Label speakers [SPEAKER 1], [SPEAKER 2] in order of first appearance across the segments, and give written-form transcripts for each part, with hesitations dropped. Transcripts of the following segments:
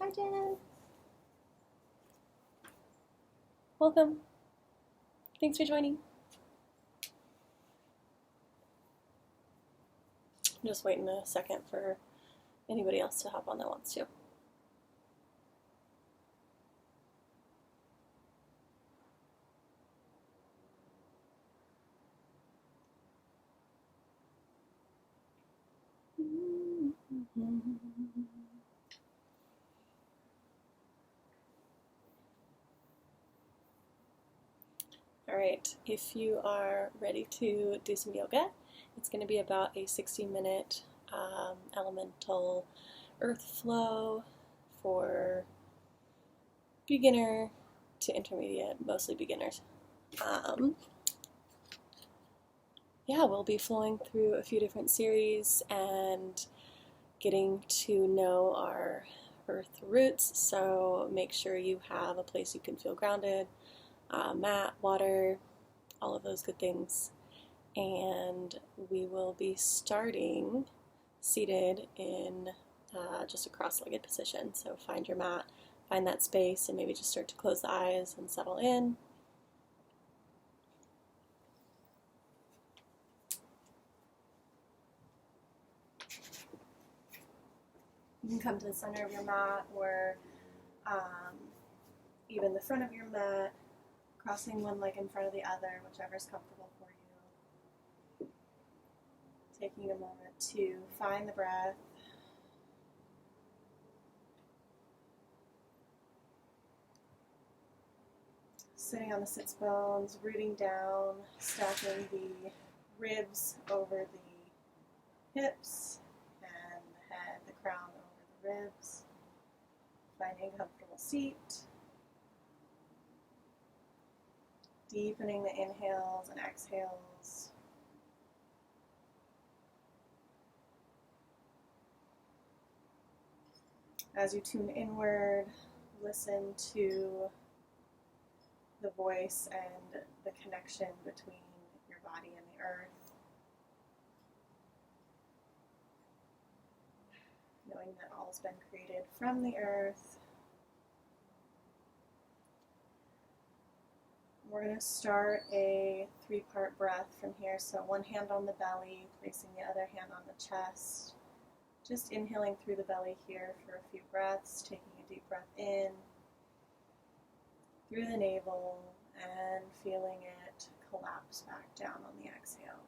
[SPEAKER 1] Hi, Jen. Welcome. Thanks for joining. I'm just waiting a second for anybody else to hop on that wants to. All right, if you are ready to do some yoga, it's going to be about a 60-minute elemental earth flow for beginner to intermediate, mostly beginners. Yeah, we'll be flowing through a few different series and getting to know our earth roots, so make sure you have a place you can feel grounded, mat, water, all of those good things. And we will be starting seated in just a cross-legged position. So find your mat, find that space, and maybe just start to close the eyes and settle in. You can come to the center of your mat or even the front of your mat, crossing one leg in front of the other, whichever is comfortable for you. Taking a moment to find the breath. Sitting on the sits bones, rooting down, stacking the ribs over the hips and the head, the crown over the ribs. Finding a comfortable seat. Deepening the inhales and exhales. As you tune inward, listen to the voice and the connection between your body and the earth. Knowing that all has been created from the earth. We're going to start a 3-part breath from here. So one hand on the belly, placing the other hand on the chest. Just inhaling through the belly here for a few breaths, taking a deep breath in through the navel and feeling it collapse back down on the exhale.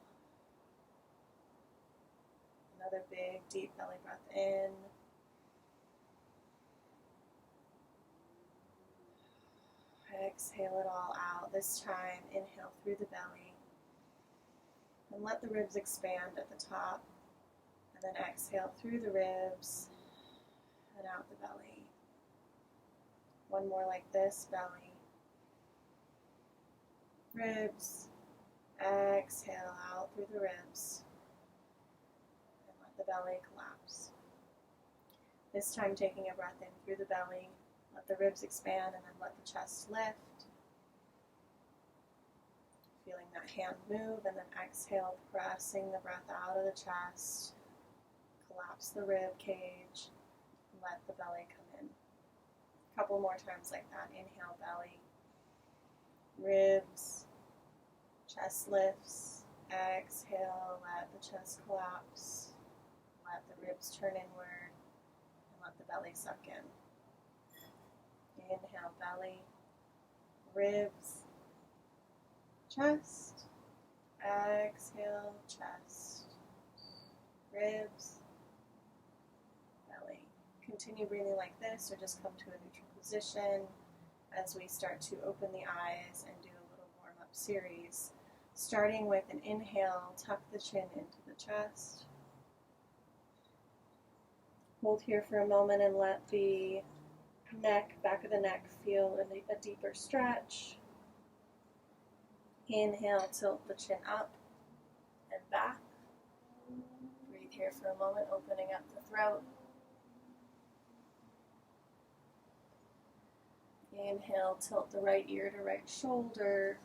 [SPEAKER 1] Another big deep belly breath in. Exhale it all out. This time, inhale through the belly and let the ribs expand at the top. And then exhale through the ribs and out the belly. One more like this, belly, ribs, exhale out through the ribs and let the belly collapse. This time taking a breath in through the belly. Let the ribs expand and then let the chest lift. Feeling that hand move and then exhale, pressing the breath out of the chest. Collapse the rib cage. Let the belly come in. A couple more times like that. Inhale, belly. Ribs. Chest lifts. Exhale, let the chest collapse. Let the ribs turn inward. And let the belly suck in. Inhale, belly, ribs, chest, exhale, chest, ribs, belly. Continue breathing like this or just come to a neutral position as we start to open the eyes and do a little warm-up series. Starting with an inhale, tuck the chin into the chest. Hold here for a moment and let the neck, back of the neck, feel a deeper stretch. Inhale, tilt the chin up and back. Breathe here for a moment, opening up the throat. Inhale, tilt the right ear to right shoulder.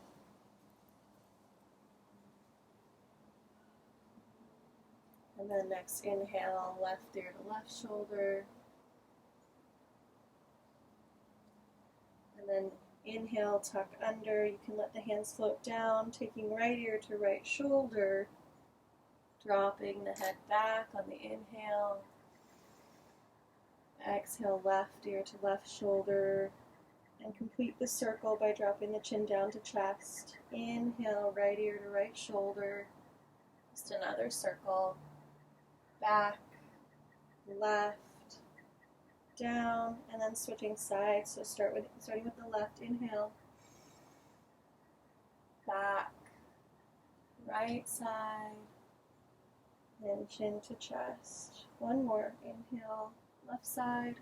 [SPEAKER 1] And then next inhale, left ear to left shoulder. then inhale, tuck under. You can let the hands float down, taking right ear to right shoulder, dropping the head back on the inhale. Exhale, left ear to left shoulder, and complete the circle by dropping the chin down to chest. Inhale, right ear to right shoulder. Just another circle. Back, left, down, and then switching sides. So starting with the left. Inhale, back, right side, and chin to chest. One more. Inhale, left side,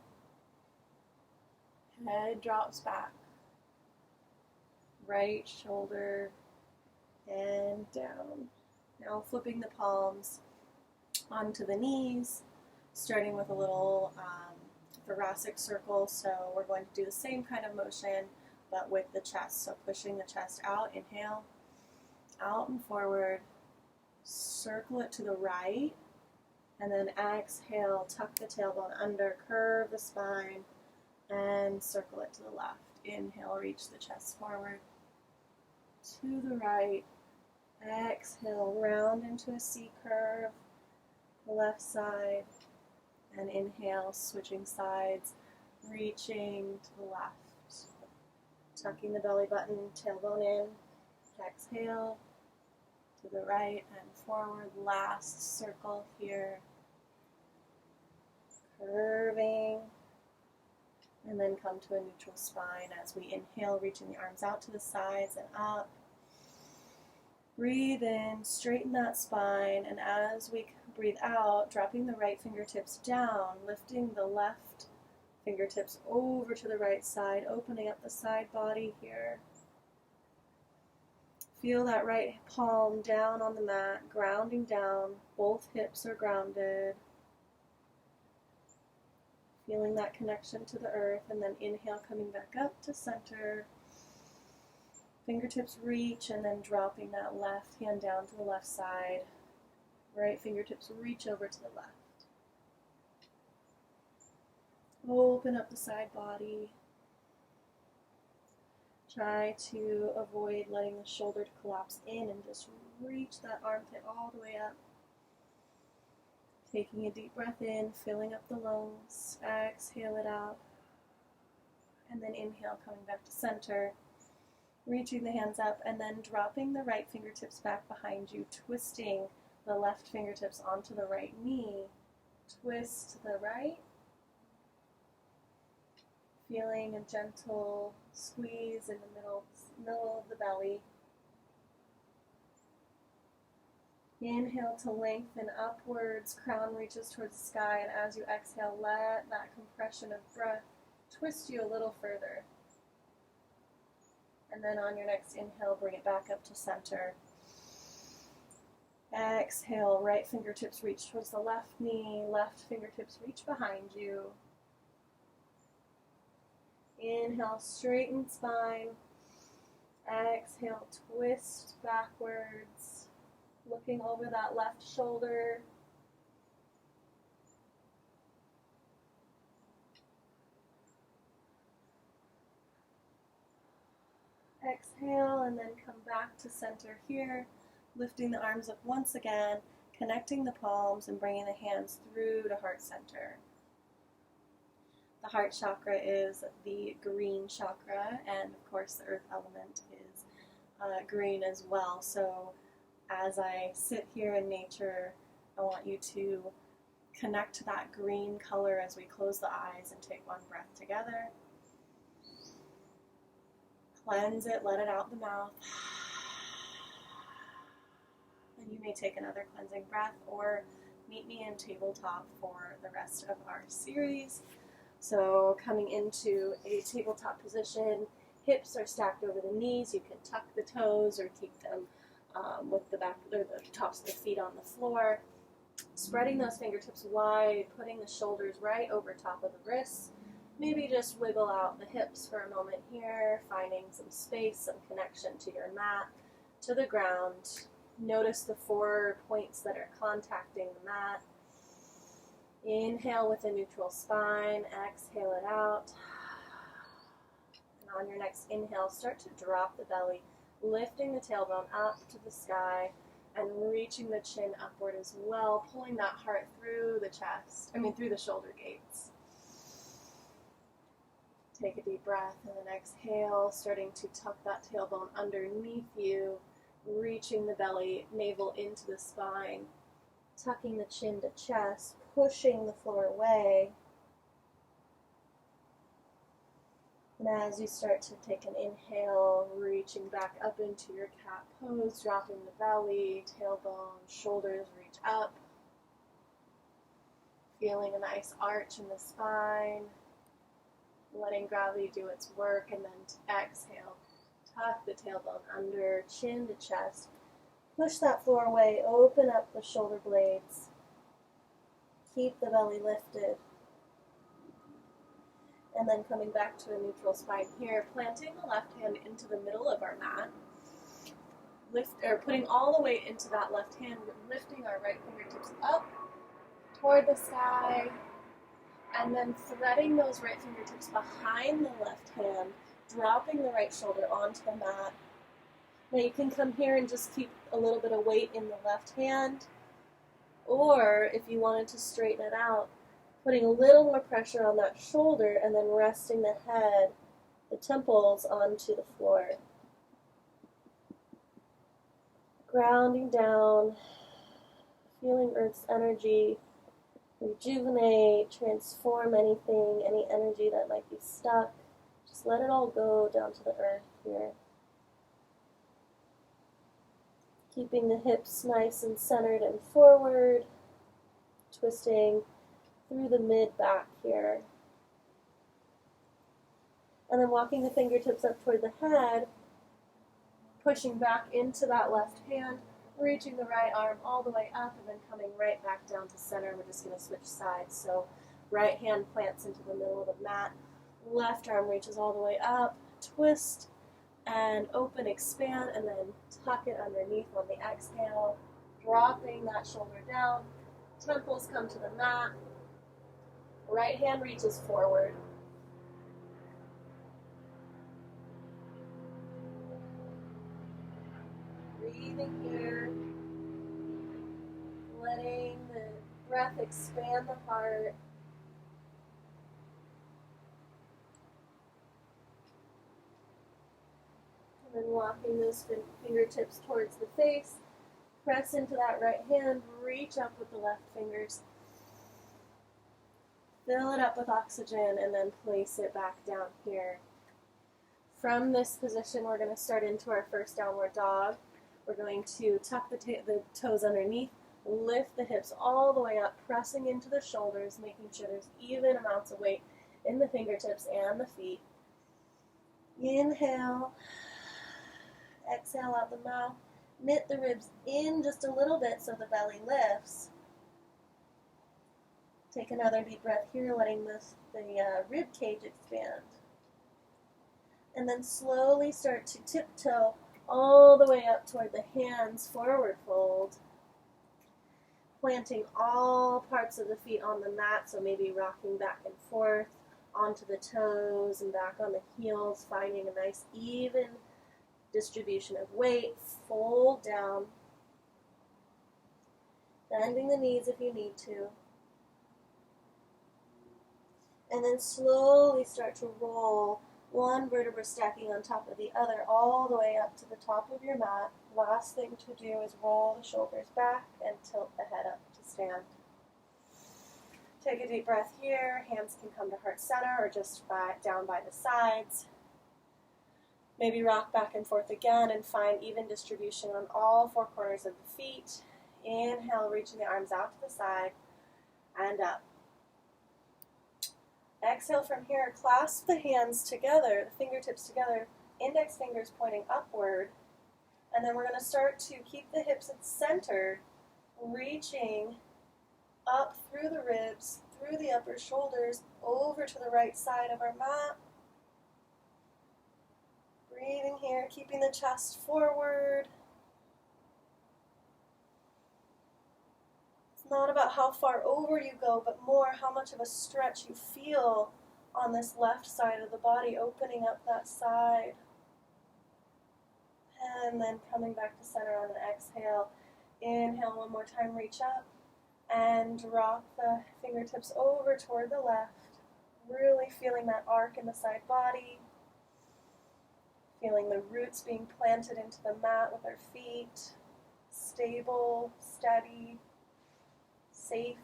[SPEAKER 1] head drops back, right shoulder, and down. Now flipping the palms onto the knees, starting with a little thoracic circle. So we're going to do the same kind of motion, but with the chest. So pushing the chest out, inhale, out and forward, circle it to the right, and then exhale, tuck the tailbone under, curve the spine, and circle it to the left. Inhale, reach the chest forward, to the right. Exhale, round into a C curve, the left side, and inhale, switching sides, reaching to the left. Tucking the belly button, tailbone in. Exhale, to the right and forward. Last circle here. Curving, and then come to a neutral spine as we inhale, reaching the arms out to the sides and up. Breathe in, straighten that spine, and as we breathe out, dropping the right fingertips down, lifting the left fingertips over to the right side, opening up the side body here. Feel that right palm down on the mat, grounding down, both hips are grounded. Feeling that connection to the earth, and then inhale, coming back up to center. Fingertips reach, and then dropping that left hand down to the left side. Right fingertips reach over to the left. Open up the side body. Try to avoid letting the shoulder collapse in, and just reach that armpit all the way up. Taking a deep breath in, filling up the lungs. Exhale it out. And then inhale, coming back to center. Reaching the hands up, and then dropping the right fingertips back behind you, twisting the left fingertips onto the right knee. Twist to the right. Feeling a gentle squeeze in the middle of the belly. Inhale to lengthen upwards, crown reaches towards the sky, and as you exhale, let that compression of breath twist you a little further. And then on your next inhale, bring it back up to center. Exhale, right fingertips reach towards the left knee, left fingertips reach behind you. Inhale, straighten spine. Exhale, twist backwards, looking over that left shoulder. Exhale, and then come back to center here, lifting the arms up once again, connecting the palms and bringing the hands through to heart center. The heart chakra is the green chakra, and of course the earth element is green as well. So as I sit here in nature, I want you to connect to that green color as we close the eyes and take one breath together. Cleanse it, let it out the mouth. And you may take another cleansing breath or meet me in tabletop for the rest of our series. So coming into a tabletop position, hips are stacked over the knees. You can tuck the toes or keep them with the back or the tops of the feet on the floor. Spreading those fingertips wide, putting the shoulders right over top of the wrists. Maybe just wiggle out the hips for a moment here, finding some space, some connection to your mat, to the ground. Notice the 4 points that are contacting the mat. Inhale with a neutral spine, exhale it out. And On your next inhale, start to drop the belly, lifting the tailbone up to the sky and reaching the chin upward as well, pulling that heart through the chest, through the shoulder gates. Take a deep breath and then exhale, starting to tuck that tailbone underneath you, reaching the belly, navel into the spine, tucking the chin to chest, pushing the floor away. And as you start to take an inhale, reaching back up into your cat pose, dropping the belly, tailbone, shoulders reach up. Feeling a nice arch in the spine. Letting gravity do its work, and then exhale. Tuck the tailbone under, chin to chest. Push that floor away, open up the shoulder blades. Keep the belly lifted. And then coming back to a neutral spine here, planting the left hand into the middle of our mat. Putting all the weight into that left hand, lifting our right fingertips up toward the sky. And then threading those right fingertips behind the left hand, dropping the right shoulder onto the mat. Now you can come here and just keep a little bit of weight in the left hand, or if you wanted to straighten it out, putting a little more pressure on that shoulder and then resting the head, the temples onto the floor. Grounding down, feeling Earth's energy rejuvenate, transform anything, any energy that might be stuck. Just let it all go down to the earth here. Keeping the hips nice and centered and forward, twisting through the mid-back here. And then walking the fingertips up toward the head, pushing back into that left hand, reaching the right arm all the way up and then coming right back down to center. We're just going to switch sides. So right hand plants into the middle of the mat, left arm reaches all the way up, twist and open, expand, and then tuck it underneath on the exhale, dropping that shoulder down, temples come to the mat, right hand reaches forward. Breathing here, letting the breath expand the heart. And then walking those fingertips towards the face, press into that right hand, reach up with the left fingers. Fill it up with oxygen and then place it back down here. From this position, we're going to start into our first downward dog. We're going to tuck the toes underneath, lift the hips all the way up, pressing into the shoulders, making sure there's even amounts of weight in the fingertips and the feet. Inhale, exhale out the mouth, knit the ribs in just a little bit so the belly lifts. Take another deep breath here, letting the rib cage expand. And then slowly start to tiptoe all the way up toward the hands, forward fold. Planting all parts of the feet on the mat, so maybe rocking back and forth onto the toes and back on the heels, finding a nice even distribution of weight. Fold down, bending the knees if you need to. And then slowly start to roll one vertebra stacking on top of the other all the way up to the top of your mat. Last thing to do is roll the shoulders back and tilt the head up to stand. Take a deep breath here. Hands can come to heart center or just down by the sides. Maybe rock back and forth again and find even distribution on all four corners of the feet. Inhale, reaching the arms out to the side and up. Exhale from here, clasp the hands together, the fingertips together, index fingers pointing upward. And then we're going to start to keep the hips centered, reaching up through the ribs, through the upper shoulders, over to the right side of our mat. Breathing here, keeping the chest forward. It's not about how far over you go, but more how much of a stretch you feel on this left side of the body, opening up that side. And then coming back to center on an exhale. Inhale one more time, reach up and drop the fingertips over toward the left. Really feeling that arc in the side body. Feeling the roots being planted into the mat with our feet. Stable, steady, safe.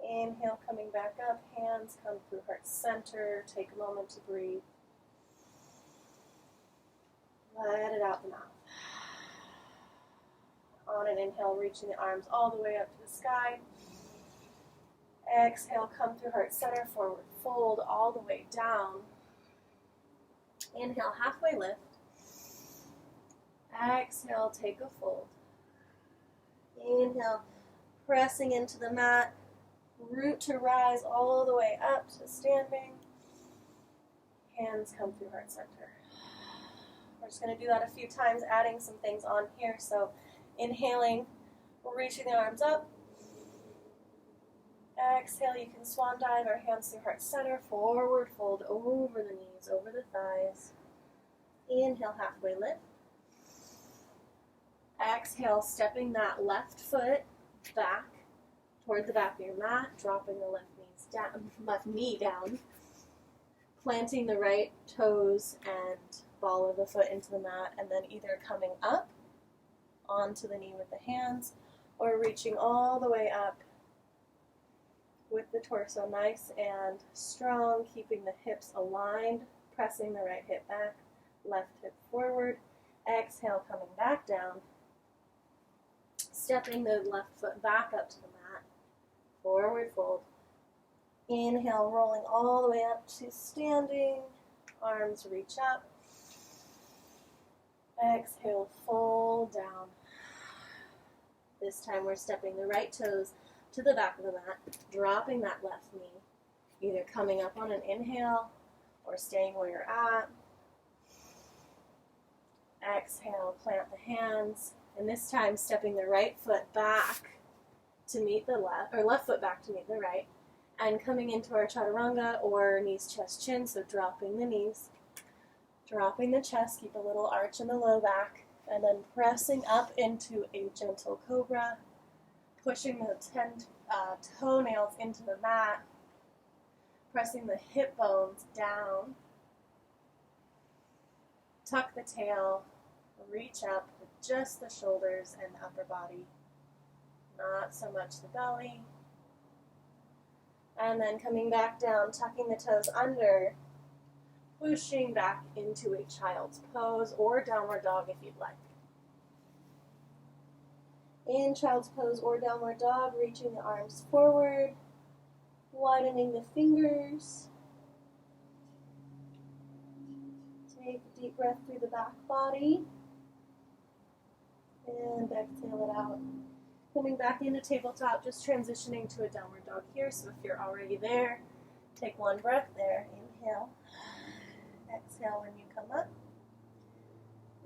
[SPEAKER 1] Inhale, coming back up. Hands come through heart center. Take a moment to breathe. Let it out the mouth. On an inhale, reaching the arms all the way up to the sky. Exhale, come through heart center, forward fold all the way down. Inhale, halfway lift. Exhale, take a fold. Inhale, pressing into the mat. Root to rise all the way up to standing. Hands come through heart center. We're just going to do that a few times, adding some things on here. So inhaling, reaching the arms up. Exhale, you can swan dive our hands through heart center, forward fold over the knees, over the thighs. Inhale, halfway lift. Exhale, stepping that left foot back toward the back of your mat, dropping the left knee down, planting the right toes and ball of the foot into the mat, and then either coming up onto the knee with the hands or reaching all the way up with the torso nice and strong, keeping the hips aligned, pressing the right hip back, left hip forward. Exhale, coming back down, stepping the left foot back up to the mat, forward fold. Inhale, rolling all the way up to standing, arms reach up. Exhale, fold down. This time we're stepping the right toes to the back of the mat, dropping that left knee, either coming up on an inhale or staying where you're at. Exhale, plant the hands, and this time stepping the right foot back to meet the left, or left foot back to meet the right, and coming into our Chaturanga or knees, chest, chin, so dropping the knees, dropping the chest, keep a little arch in the low back, and then pressing up into a gentle cobra, pushing the 10 toenails into the mat, pressing the hip bones down, tuck the tail, reach up with just the shoulders and the upper body, not so much the belly. And then coming back down, tucking the toes under, pushing back into a child's pose or downward dog if you'd like. In child's pose or downward dog, reaching the arms forward, widening the fingers. Take a deep breath through the back body. And exhale it out. Coming back into tabletop, just transitioning to a downward dog here. So if you're already there, take one breath there. Inhale. Exhale when you come up.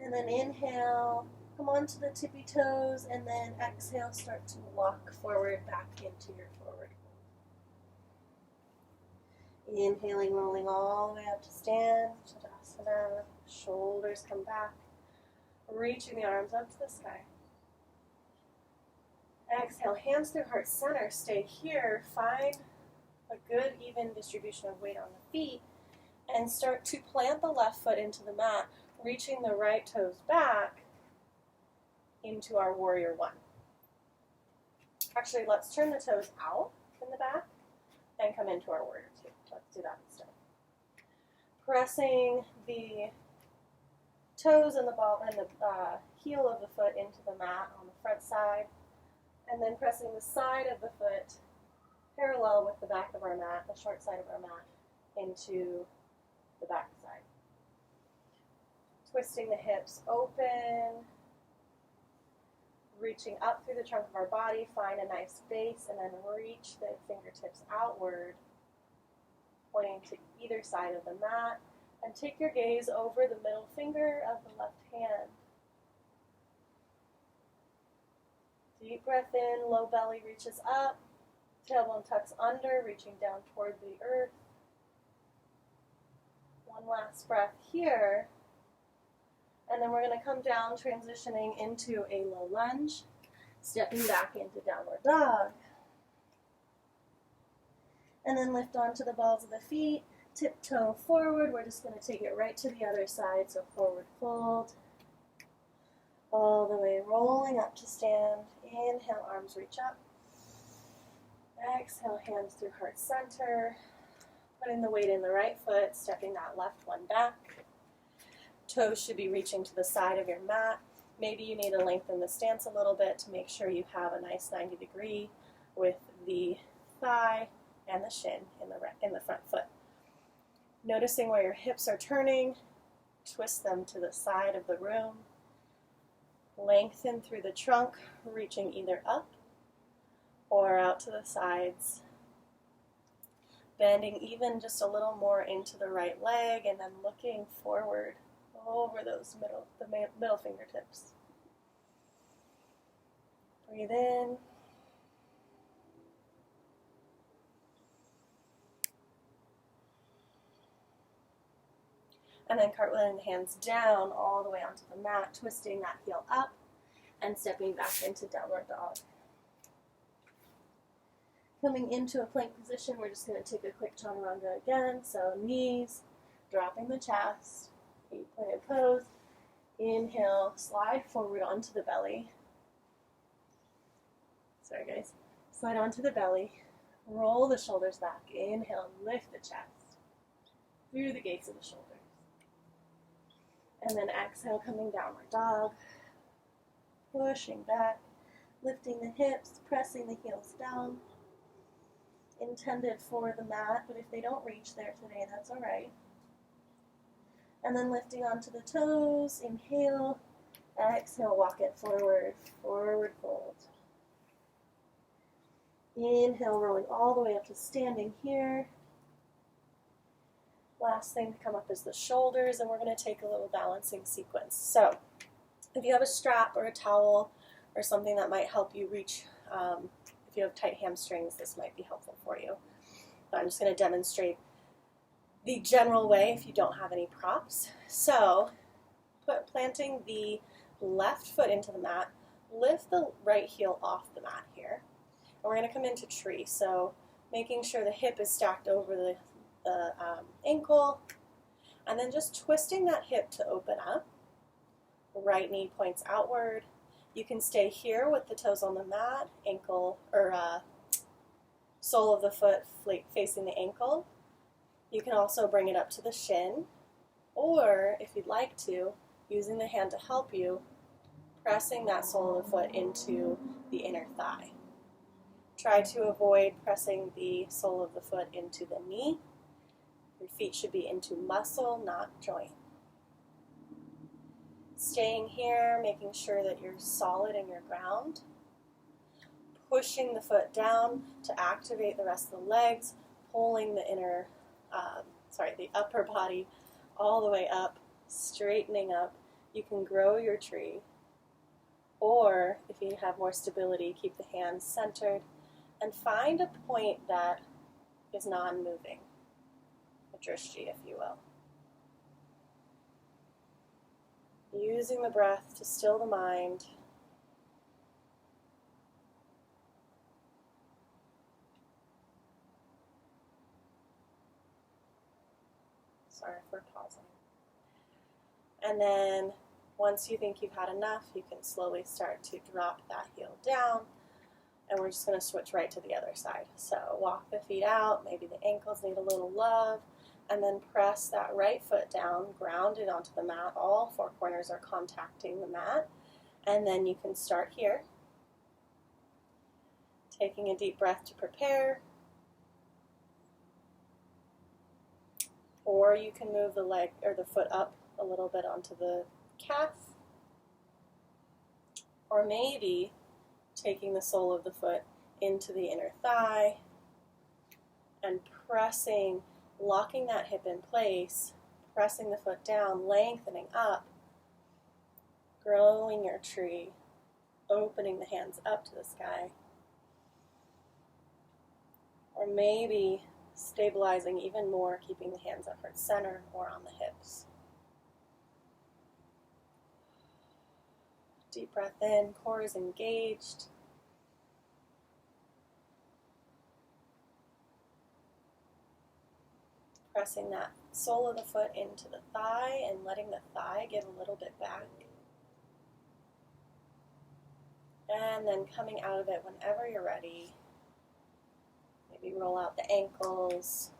[SPEAKER 1] And then inhale, come onto the tippy toes, and then exhale, start to walk forward back into your forward fold. Inhaling, rolling all the way up to stand, Tadasana, shoulders come back, reaching the arms up to the sky. Exhale, hands through heart center, stay here, find a good even distribution of weight on the feet, and start to plant the left foot into the mat, reaching the right toes back into our warrior one. Actually, let's turn the toes out in the back and come into our warrior two. Let's do that instead. Pressing the toes and the ball and the heel of the foot into the mat on the front side, and then pressing the side of the foot parallel with the back of our mat, the short side of our mat, into the back side. Twisting the hips open, reaching up through the trunk of our body, find a nice base, and then reach the fingertips outward, pointing to either side of the mat, and take your gaze over the middle finger of the left hand. Deep breath in, low belly reaches up, tailbone tucks under, reaching down toward the earth. One last breath here. And then we're going to come down, transitioning into a low lunge, stepping back into downward dog. And then lift onto the balls of the feet, tiptoe forward. We're just going to take it right to the other side, so forward fold. All the way rolling up to stand. Inhale, arms reach up. Exhale, hands through heart center. Putting the weight in the right foot, stepping that left one back. Toes should be reaching to the side of your mat. Maybe you need to lengthen the stance a little bit to make sure you have a nice 90 degree with the thigh and the shin in the front foot. Noticing where your hips are turning, twist them to the side of the room. Lengthen through the trunk, reaching either up or out to the sides. Bending even just a little more into the right leg and then looking forward over those middle fingertips. Breathe in. And then cartwheeling the hands down all the way onto the mat, twisting that heel up and stepping back into downward dog. Coming into a plank position, we're just going to take a quick Chaturanga again. So knees, dropping the chest, 8-pointed pose. Inhale, slide forward onto the belly. Sorry guys. Slide onto the belly. Roll the shoulders back. Inhale, lift the chest through the gates of the shoulders. And then exhale, coming downward dog. Pushing back, lifting the hips, pressing the heels down. Intended for the mat, but if they don't reach there today, that's all right. And then lifting onto the toes, inhale, exhale, walk it forward, forward fold. Inhale, rolling all the way up to standing here. Last thing to come up is the shoulders, and we're going to take a little balancing sequence. So if you have a strap or a towel or something that might help you reach, if you have tight hamstrings, this might be helpful for you. But I'm just going to demonstrate the general way if you don't have any props. So planting the left foot into the mat, lift the right heel off the mat here. And we're going to come into tree. So making sure the hip is stacked over the ankle, and then just twisting that hip to open up. Right knee points outward. You can stay here with the toes on the mat, ankle or sole of the foot facing the ankle. You can also bring it up to the shin, or if you'd like to, using the hand to help you, pressing that sole of the foot into the inner thigh. Try to avoid pressing the sole of the foot into the knee. Your feet should be into muscle, not joint. Staying here, making sure that you're solid in your ground. Pushing the foot down to activate the rest of the legs, pulling the the upper body all the way up, straightening up. You can grow your tree, or if you have more stability, keep the hands centered and find a point that is non-moving, a drishti, if you will. Using the breath to still the mind. Sorry for pausing. And then once you think you've had enough, you can slowly start to drop that heel down. And we're just going to switch right to the other side. So walk the feet out, maybe the ankles need a little love, and then press that right foot down, ground it onto the mat. All four corners are contacting the mat. And then you can start here, taking a deep breath to prepare. Or you can move the leg or the foot up a little bit onto the calf. Or maybe taking the sole of the foot into the inner thigh and pressing, locking that hip in place, pressing the foot down, lengthening up, growing your tree, opening the hands up to the sky. Or maybe Stabilizing even more, keeping the hands at heart center or on the hips. Deep breath in, core is engaged. Pressing that sole of the foot into the thigh and letting the thigh give a little bit back. And then coming out of it whenever you're ready. Maybe roll out the ankles,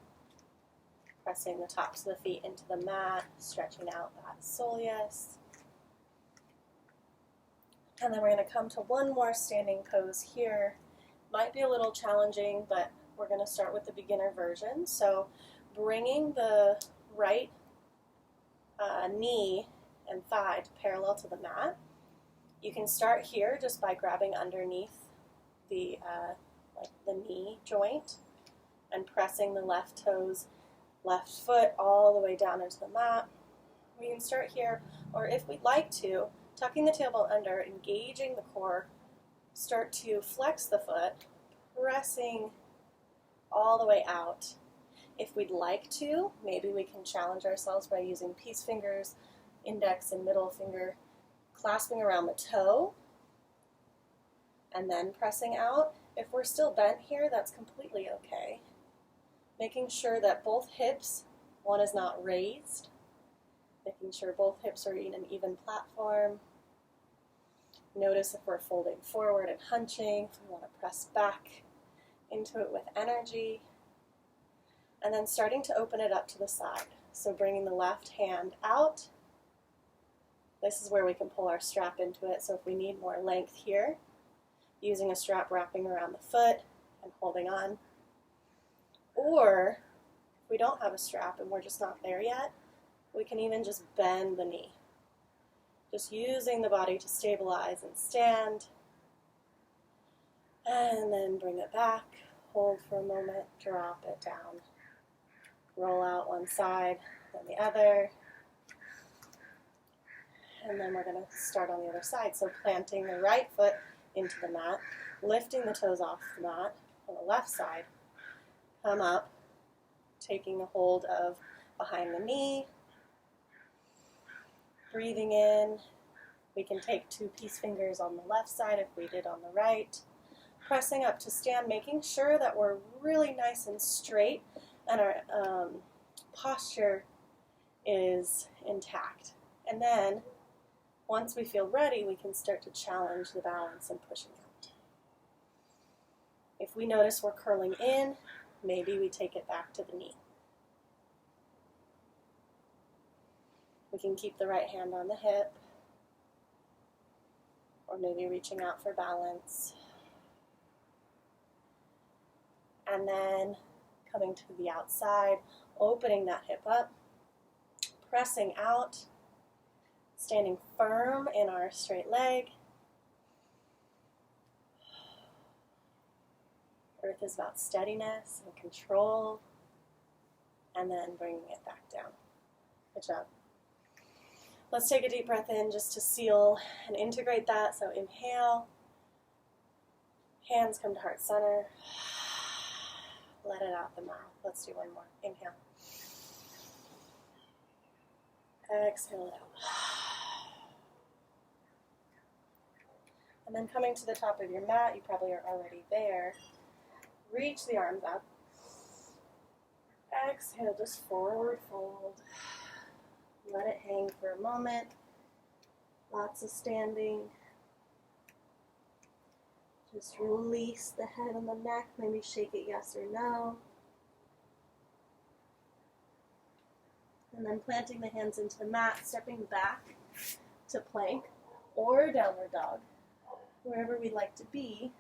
[SPEAKER 1] pressing the tops of the feet into the mat, stretching out that soleus. And then we're going to come to one more standing pose here. Might be a little challenging, but we're going to start with the beginner version. So bringing the right knee and thigh parallel to the mat. You can start here just by grabbing underneath the knee joint and pressing the left toes, left foot all the way down into the mat. We can start here, or if we'd like to, tucking the tailbone under, engaging the core, start to flex the foot, pressing all the way out. If we'd like to, maybe we can challenge ourselves by using peace fingers, index and middle finger, clasping around the toe, and then pressing out. If we're still bent here, that's completely okay. Making sure that both hips, one is not raised, making sure both hips are in an even platform. Notice if we're folding forward and hunching, if we want to press back into it with energy. And then starting to open it up to the side. So bringing the left hand out. This is where we can pull our strap into it. So if we need more length here, using a strap wrapping around the foot and holding on. Or if we don't have a strap and we're just not there yet, we can even just bend the knee. Just using the body to stabilize and stand. And then bring it back, hold for a moment, drop it down. Roll out one side, then the other. And then we're going to start on the other side. So planting the right foot into the mat, lifting the toes off the mat on the left side. Come up, taking the hold of behind the knee. Breathing in. We can take two peace fingers on the left side if we did on the right. Pressing up to stand, making sure that we're really nice and straight and our posture is intact. And then, once we feel ready, we can start to challenge the balance and pushing out. If we notice we're curling in, maybe we take it back to the knee. We can keep the right hand on the hip, or maybe reaching out for balance. And then coming to the outside, opening that hip up, pressing out, standing firm in our straight leg. Earth is about steadiness and control, and then bringing it back down. Good job. Let's take a deep breath in just to seal and integrate that. So inhale, hands come to heart center. Let it out the mouth. Let's do one more. Inhale. Exhale it out. And then coming to the top of your mat, you probably are already there. Reach the arms up. Exhale, just forward fold. Let it hang for a moment. Lots of standing. Just release the head and the neck. Maybe shake it yes or no. And then planting the hands into the mat, stepping back to plank or downward dog, wherever we'd like to be.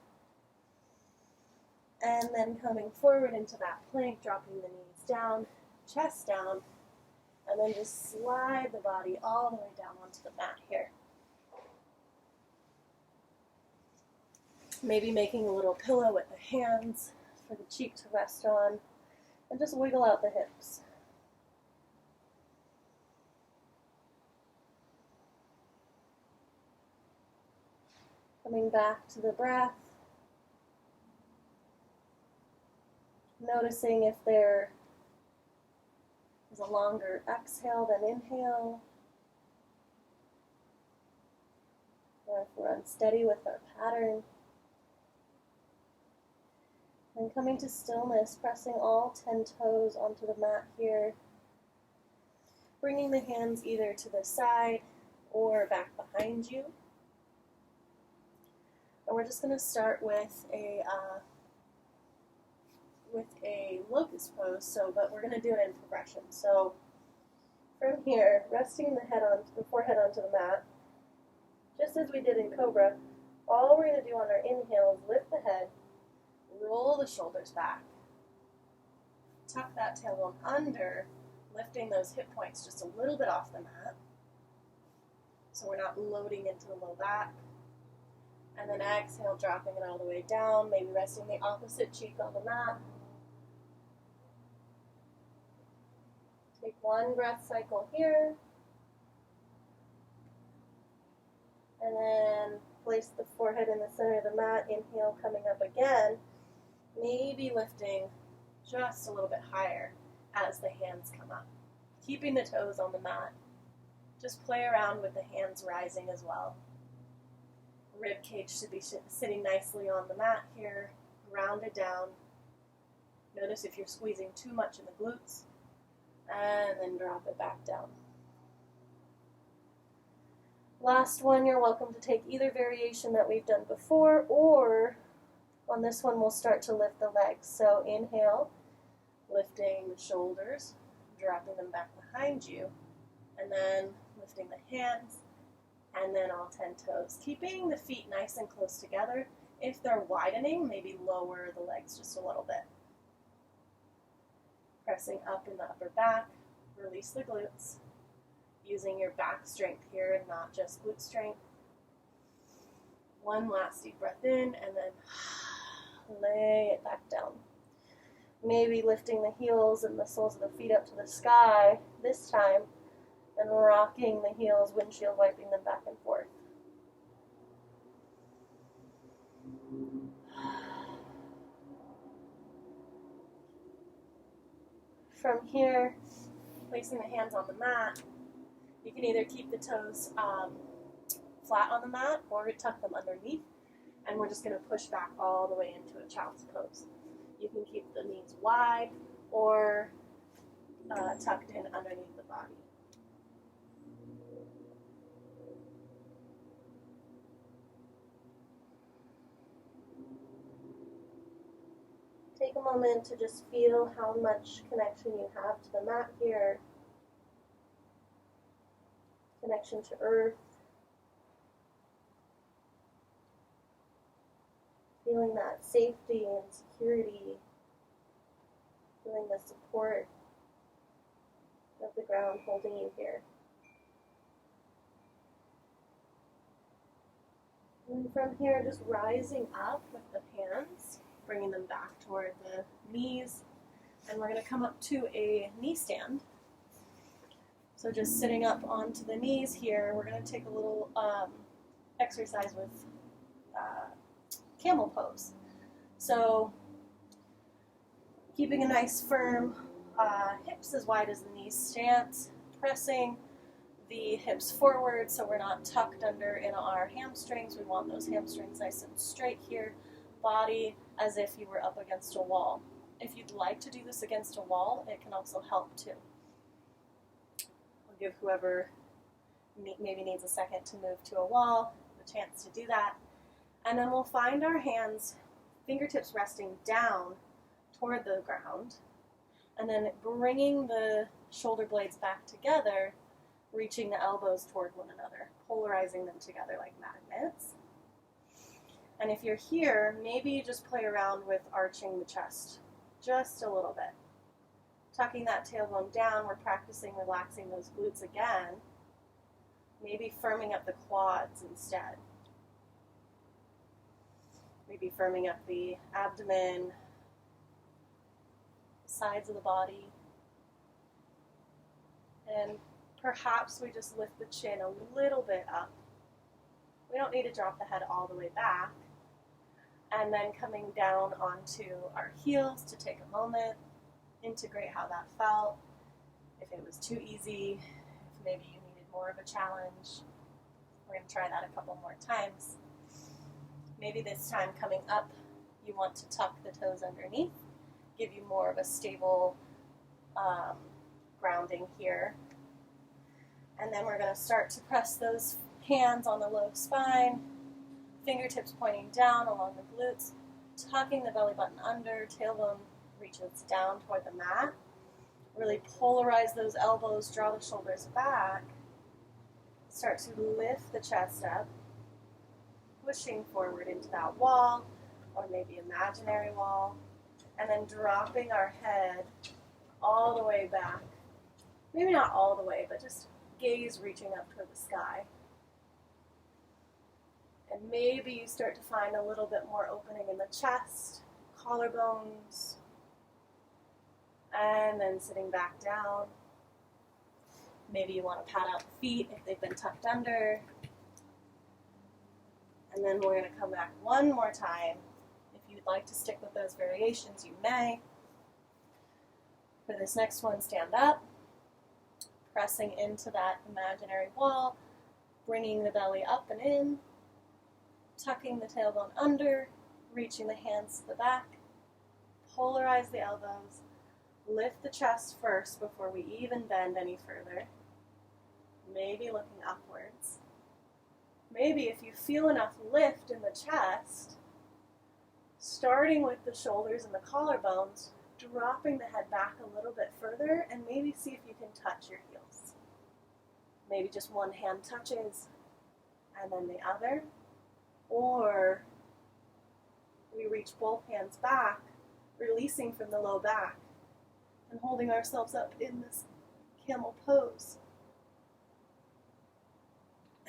[SPEAKER 1] And then coming forward into that plank, dropping the knees down, chest down, and then just slide the body all the way down onto the mat here. Maybe making a little pillow with the hands for the cheek to rest on, and just wiggle out the hips. Coming back to the breath. Noticing if there is a longer exhale than inhale, or if we're unsteady with our pattern. And coming to stillness, pressing all 10 toes onto the mat here, bringing the hands either to the side or back behind you. And we're just going to start with a locust pose. But we're going to do it in progression. So from here, resting the forehead onto the mat, just as we did in Cobra. All we're going to do on our inhale is lift the head, roll the shoulders back, tuck that tailbone under, lifting those hip points just a little bit off the mat, so we're not loading into the low back. And then exhale, dropping it all the way down, maybe resting the opposite cheek on the mat. Take one breath cycle here. And then place the forehead in the center of the mat. Inhale, coming up again. Maybe lifting just a little bit higher as the hands come up. Keeping the toes on the mat. Just play around with the hands rising as well. Rib cage should be sitting nicely on the mat here, grounded down. Notice if you're squeezing too much in the glutes, and then drop it back down. Last one, you're welcome to take either variation that we've done before, or on this one we'll start to lift the legs. So inhale, lifting the shoulders, dropping them back behind you, and then lifting the hands, and then all 10 toes. Keeping the feet nice and close together. If they're widening, maybe lower the legs just a little bit. Pressing up in the upper back, release the glutes. Using your back strength here and not just glute strength. One last deep breath in, and then lay it back down. Maybe lifting the heels and the soles of the feet up to the sky this time, and rocking the heels, windshield wiping them back and forth. From here, placing the hands on the mat, you can either keep the toes flat on the mat or tuck them underneath, and we're just going to push back all the way into a child's pose. You can keep the knees wide or tucked in underneath the body. Take a moment to just feel how much connection you have to the mat here. Connection to earth. Feeling that safety and security. Feeling the support of the ground holding you here. And from here, just rising up with the hands, bringing them back toward the knees, and we're going to come up to a knee stand. So just sitting up onto the knees here, we're going to take a little exercise with Camel Pose. So keeping a nice firm hips as wide as the knees stance, pressing the hips forward so we're not tucked under in our hamstrings. We want those hamstrings nice and straight here. Body as if you were up against a wall. If you'd like to do this against a wall, it can also help too. I'll give whoever maybe needs a second to move to a wall the chance to do that. And then we'll find our hands, fingertips resting down toward the ground, and then bringing the shoulder blades back together, reaching the elbows toward one another, polarizing them together like magnets. And if you're here, maybe you just play around with arching the chest just a little bit. Tucking that tailbone down, we're practicing relaxing those glutes again. Maybe firming up the quads instead. Maybe firming up the abdomen, sides of the body. And perhaps we just lift the chin a little bit up. We don't need to drop the head all the way back. And then coming down onto our heels to take a moment, integrate how that felt. If it was too easy, if maybe you needed more of a challenge, we're going to try that a couple more times. Maybe this time coming up, you want to tuck the toes underneath, give you more of a stable grounding here. And then we're going to start to press those hands on the low spine, fingertips pointing down along the glutes, tucking the belly button under, tailbone reaches down toward the mat. Really polarize those elbows, draw the shoulders back. Start to lift the chest up, pushing forward into that wall, or maybe imaginary wall, and then dropping our head all the way back. Maybe not all the way, but just gaze reaching up toward the sky. And maybe you start to find a little bit more opening in the chest, collarbones, and then sitting back down. Maybe you want to pat out the feet if they've been tucked under. And then we're going to come back one more time. If you'd like to stick with those variations, you may. For this next one, stand up, pressing into that imaginary wall, bringing the belly up and in, tucking the tailbone under, reaching the hands to the back, polarize the elbows, lift the chest first before we even bend any further, maybe looking upwards. Maybe if you feel enough lift in the chest, starting with the shoulders and the collarbones, dropping the head back a little bit further, and maybe see if you can touch your heels. Maybe just one hand touches, and then the other. Or we reach both hands back, releasing from the low back, and holding ourselves up in this camel pose.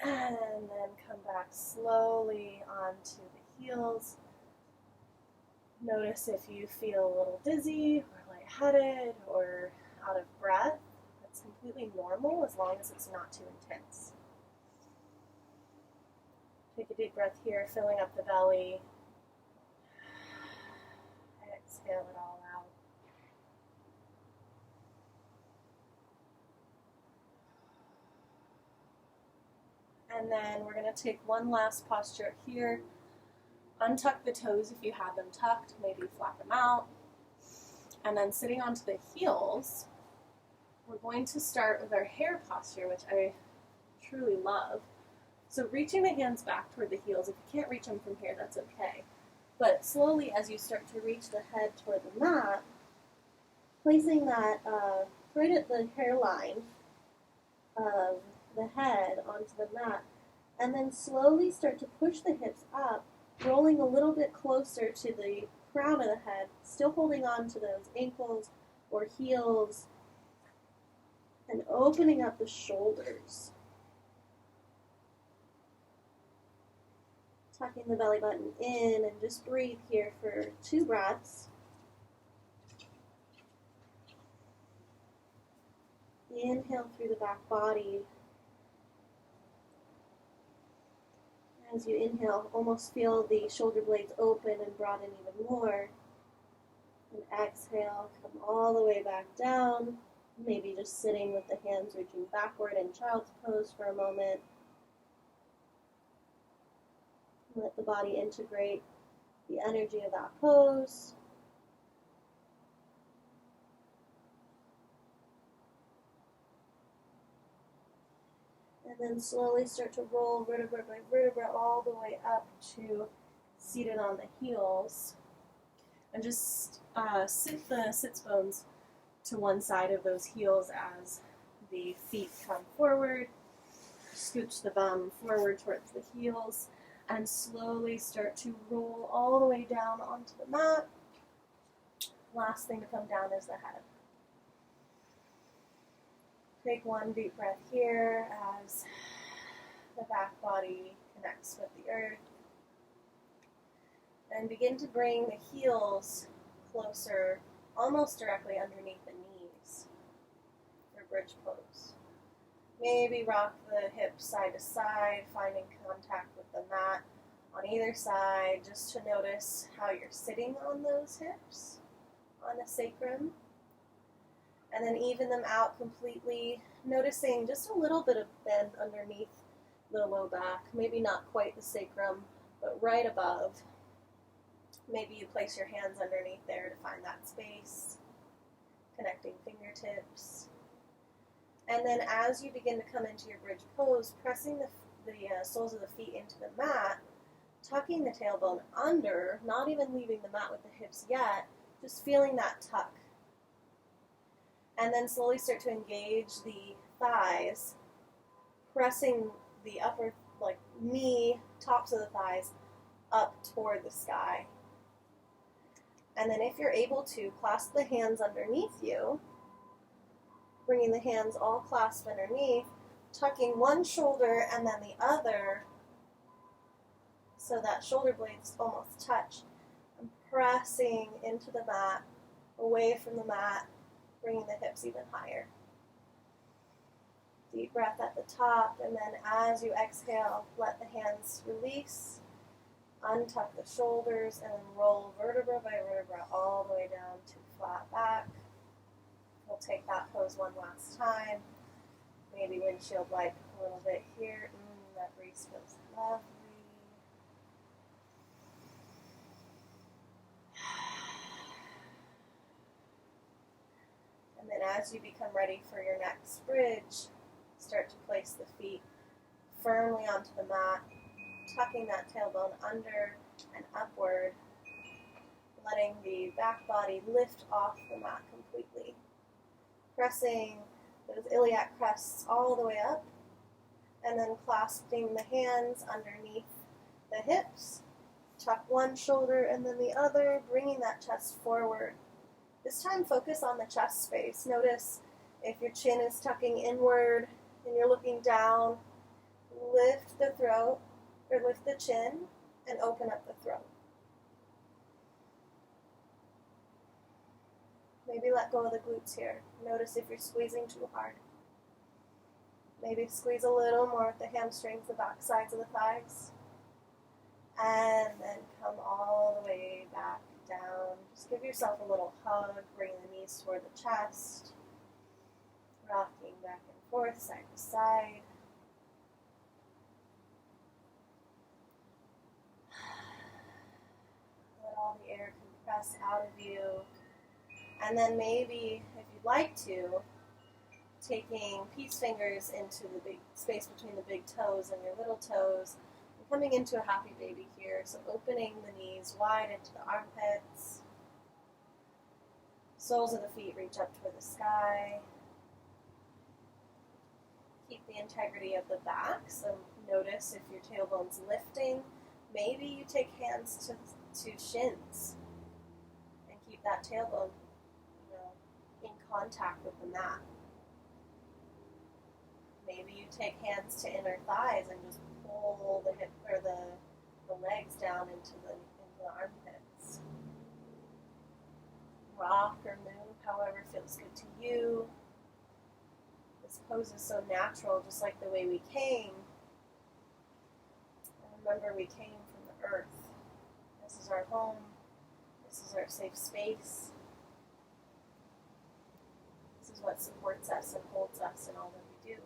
[SPEAKER 1] And then come back slowly onto the heels. Notice if you feel a little dizzy or lightheaded or out of breath. That's completely normal as long as it's not too intense. Take a deep breath here, filling up the belly. Exhale it all out. And then we're going to take one last posture here. Untuck the toes if you have them tucked, maybe flap them out. And then sitting onto the heels, we're going to start with our hare posture, which I truly love. So reaching the hands back toward the heels, if you can't reach them from here, that's okay. But slowly as you start to reach the head toward the mat, placing that right at the hairline of the head onto the mat, and then slowly start to push the hips up, rolling a little bit closer to the crown of the head, still holding on to those ankles or heels, and opening up the shoulders. Tucking the belly button in, and just breathe here for 2 breaths. Inhale through the back body. As you inhale, almost feel the shoulder blades open and broaden even more. And exhale, come all the way back down. Maybe just sitting with the hands reaching backward in child's pose for a moment. Let the body integrate the energy of that pose. And then slowly start to roll vertebra by vertebra all the way up to seated on the heels. And just sit the sits bones to one side of those heels as the feet come forward. Scooch the bum forward towards the heels. And slowly start to roll all the way down onto the mat. Last thing to come down is the head. Take one deep breath here as the back body connects with the earth. And begin to bring the heels closer, almost directly underneath the knees for bridge pose. Maybe rock the hips side to side, finding contact with the mat on either side, just to notice how you're sitting on those hips, on the sacrum. And then even them out completely, noticing just a little bit of bend underneath the low back. Maybe not quite the sacrum, but right above. Maybe you place your hands underneath there to find that space, connecting fingertips. And then as you begin to come into your bridge pose, pressing the soles of the feet into the mat, tucking the tailbone under, not even leaving the mat with the hips yet, just feeling that tuck. And then slowly start to engage the thighs, pressing the upper, knee, tops of the thighs up toward the sky. And then if you're able to, clasp the hands underneath you, bringing the hands all clasped underneath, tucking one shoulder and then the other so that shoulder blades almost touch, and pressing into the mat, away from the mat, bringing the hips even higher. Deep breath at the top, and then as you exhale, let the hands release, untuck the shoulders, and then roll vertebra by vertebra all the way down to flat back. We'll take that pose one last time. Maybe windshield wipe a little bit here. That breeze feels lovely. And then as you become ready for your next bridge, start to place the feet firmly onto the mat, tucking that tailbone under and upward, letting the back body lift off the mat completely. Pressing those iliac crests all the way up, and then clasping the hands underneath the hips. Tuck one shoulder and then the other, bringing that chest forward. This time focus on the chest space. Notice if your chin is tucking inward and you're looking down, lift the throat, or lift the chin and open up the throat. Maybe let go of the glutes here. Notice if you're squeezing too hard. Maybe squeeze a little more with the hamstrings, the back sides of the thighs. And then come all the way back down. Just give yourself a little hug. Bring the knees toward the chest. Rocking back and forth, side to side. Let all the air compress out of you. And then maybe, if you'd like to, taking peace fingers into the big space between the big toes and your little toes, and coming into a happy baby here. So opening the knees wide into the armpits. Soles of the feet reach up toward the sky. Keep the integrity of the back, so notice if your tailbone's lifting. Maybe you take hands to shins and keep that tailbone in contact with the mat. Maybe you take hands to inner thighs and just pull the hip or the legs down into the armpits. Rock or move, however feels good to you. This pose is so natural, just like the way we came. And remember, we came from the earth. This is our home. This is our safe space. This is what supports us and holds us in all that we do.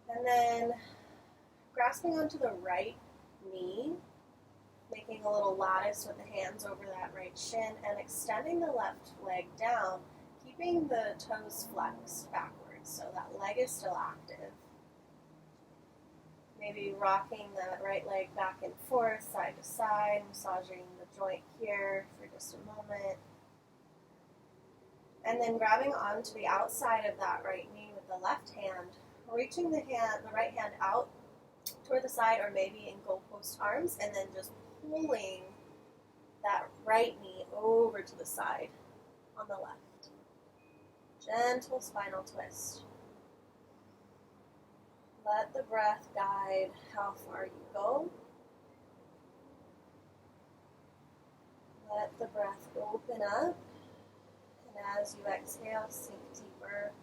[SPEAKER 1] And then grasping onto the right knee, making a little lattice with the hands over that right shin, and extending the left leg down, keeping the toes flexed backwards so that leg is still active. Maybe rocking that right leg back and forth, side to side, massaging the joint here for just a moment. And then grabbing onto the outside of that right knee with the left hand, reaching the right hand out toward the side, or maybe in goalpost arms, and then just pulling that right knee over to the side on the left. Gentle spinal twist. Let the breath guide how far you go. Let the breath open up, and as you exhale, sink deeper.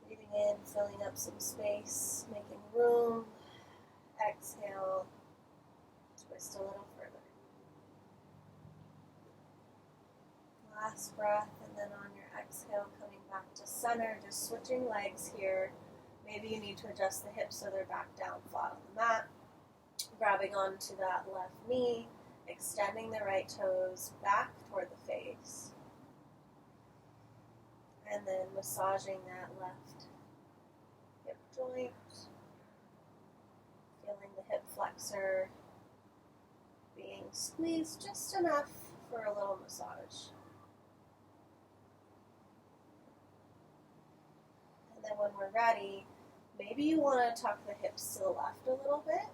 [SPEAKER 1] Breathing In, filling up some space, making room. Exhale, twist a little further. Last breath, and then on your exhale, coming back to center, just switching legs here. Maybe you need to adjust the hips so they're back down flat on the mat. Grabbing onto that left knee, extending the right toes back toward the face. And then massaging that left hip joint. Feeling the hip flexor being squeezed just enough for a little massage. And then when we're ready, maybe you want to tuck the hips to the left a little bit.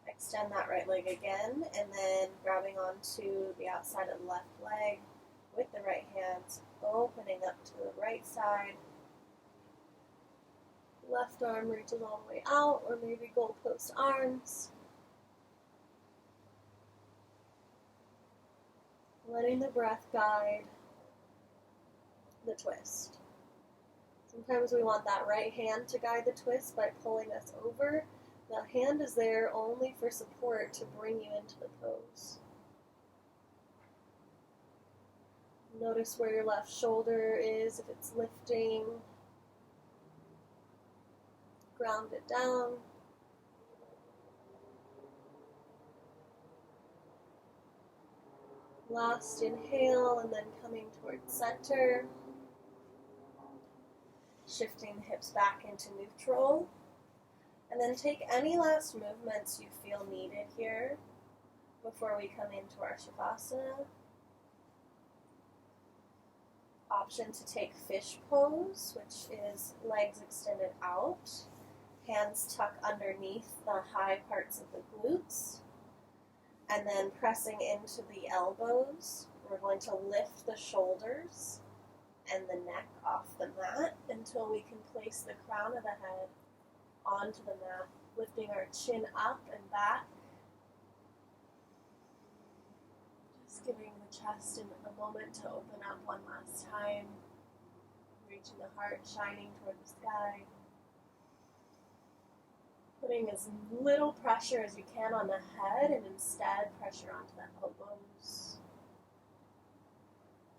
[SPEAKER 1] Extend that right leg again, and then grabbing onto the outside of the left leg with the right hands, opening up to the right side. Left arm reaches all the way out, or maybe goalpost arms. Letting the breath guide the twist. Sometimes we want that right hand to guide the twist by pulling us over. The hand is there only for support to bring you into the pose. Notice where your left shoulder is, if it's lifting. Ground it down. Last inhale, and then coming towards center. Shifting the hips back into neutral. And then take any last movements you feel needed here before we come into our Shavasana. Option to take fish pose, which is legs extended out, hands tuck underneath the high parts of the glutes, and then pressing into the elbows. We're going to lift the shoulders and the neck off the mat until we can place the crown of the head onto the mat, lifting our chin up and back. Just giving the chest a moment to open up one last time. Reaching the heart, shining toward the sky. Putting as little pressure as you can on the head and instead pressure onto the elbows.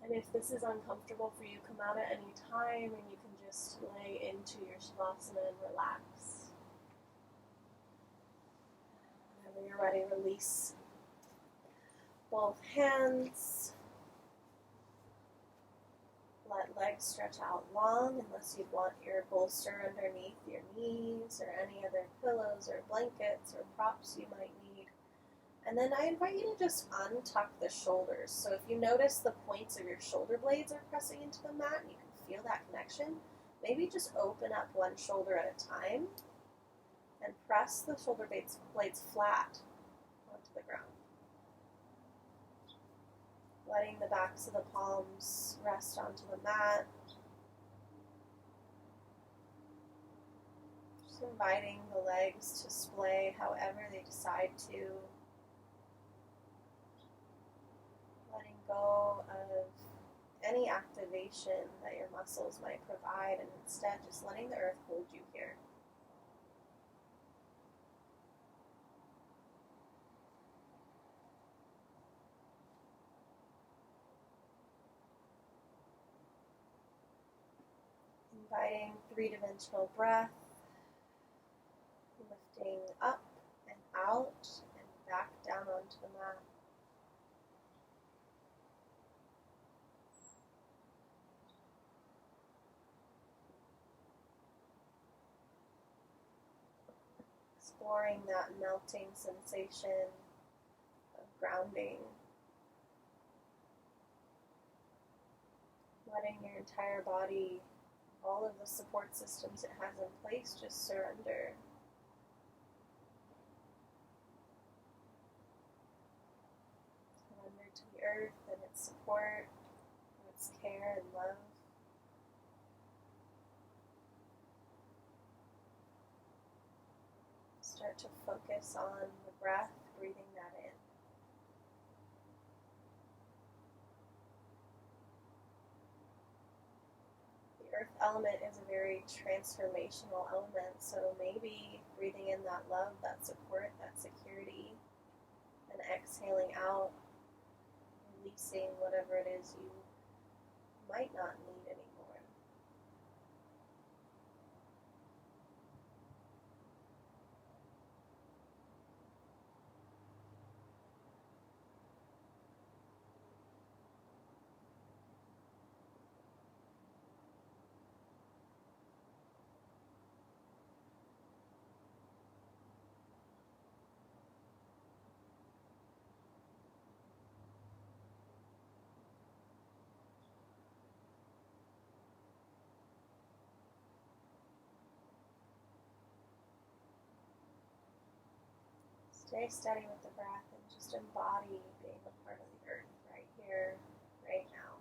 [SPEAKER 1] And if this is uncomfortable for you, come out at any time and you can just lay into your Shavasana and relax. Whenever you're ready, release both hands. Let legs stretch out long unless you want your bolster underneath your knees or any other pillows or blankets or props you might need. And then I invite you to just untuck the shoulders. So if you notice the points of your shoulder blades are pressing into the mat and you can feel that connection, maybe just open up one shoulder at a time and press the shoulder blades flat onto the ground. Letting the backs of the palms rest onto the mat. Just inviting the legs to splay however they decide to. Letting go of any activation that your muscles might provide, and instead just letting the earth hold you here. Inviting three-dimensional breath, lifting up and out and back down onto the mat. Exploring that melting sensation of grounding. Letting your entire body, all of the support systems it has in place, just surrender. Surrender to the earth and its support, and its care and love. Start to focus on the breath, breathing that in. The earth element is a very transformational element, so maybe breathing in that love, that support, that security, and exhaling out, releasing whatever it is you might not need anymore. Stay steady with the breath and just embody being a part of the earth right here, right now.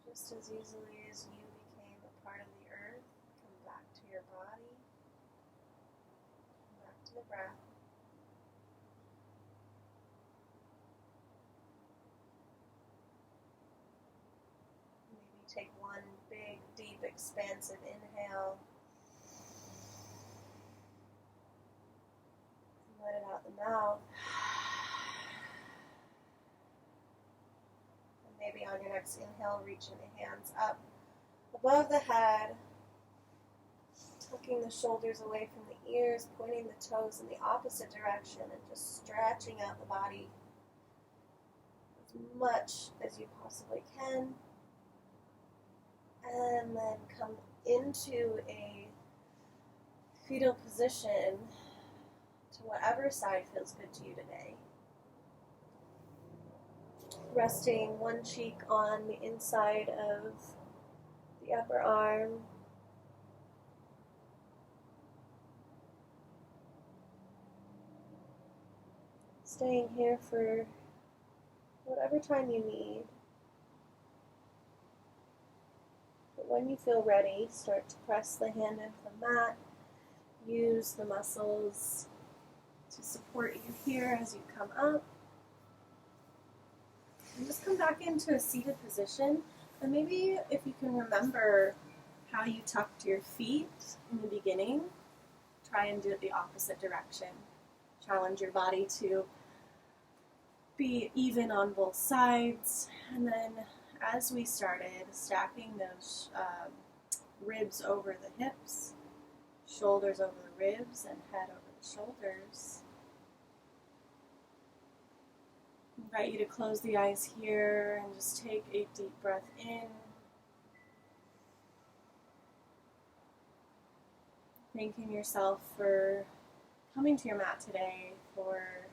[SPEAKER 1] Just as easily as you became a part of the earth, come back to your body, come back to the breath. Maybe take one big, deep, expansive inhale. And let it out the mouth. Maybe on your next inhale, reaching the hands up above the head, tucking the shoulders away from the ears, pointing the toes in the opposite direction, and just stretching out the body as much as you possibly can. And then come into a fetal position to whatever side feels good to you today. Resting one cheek on the inside of the upper arm. Staying here for whatever time you need. But when you feel ready, start to press the hand into the mat. Use the muscles to support you here as you come up. And just come back into a seated position, and maybe if you can remember how you tucked your feet in the beginning, try and do it the opposite direction. Challenge your body to be even on both sides, and then as we started, stacking those ribs over the hips, shoulders over the ribs, and head over the shoulders. I invite you to close the eyes here and just take a deep breath in. Thanking yourself for coming to your mat today, for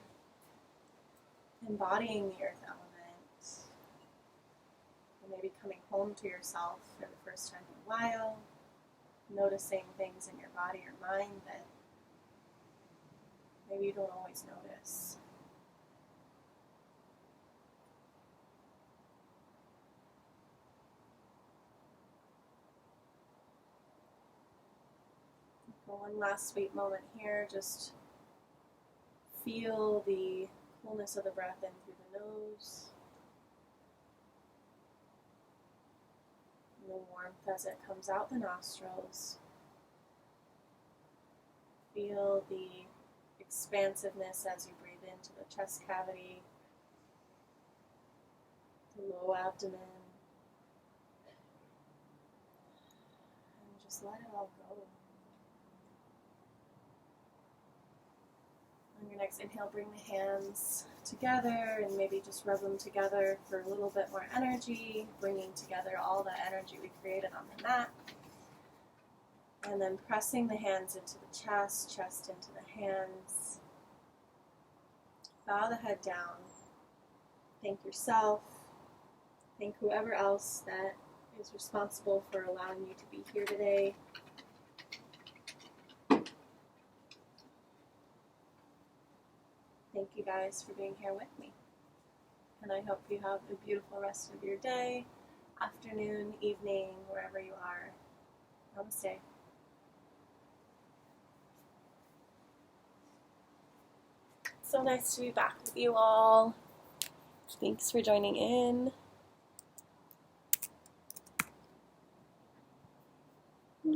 [SPEAKER 1] embodying the earth element, and maybe coming home to yourself for the first time in a while, noticing things in your body or mind that maybe you don't always notice. For one last sweet moment here, just feel the coolness of the breath in through the nose, and the warmth as it comes out the nostrils. Feel the expansiveness as you breathe into the chest cavity, the low abdomen, and just let it all go. On your next inhale, bring the hands together and maybe just rub them together for a little bit more energy, bringing together all that energy we created on the mat. And then pressing the hands into the chest, chest into the hands. Bow the head down. Thank yourself. Thank whoever else that is responsible for allowing you to be here today. Thank you guys for being here with me. And I hope you have a beautiful rest of your day, afternoon, evening, wherever you are. Namaste. So nice to be back with you all. Thanks for joining in.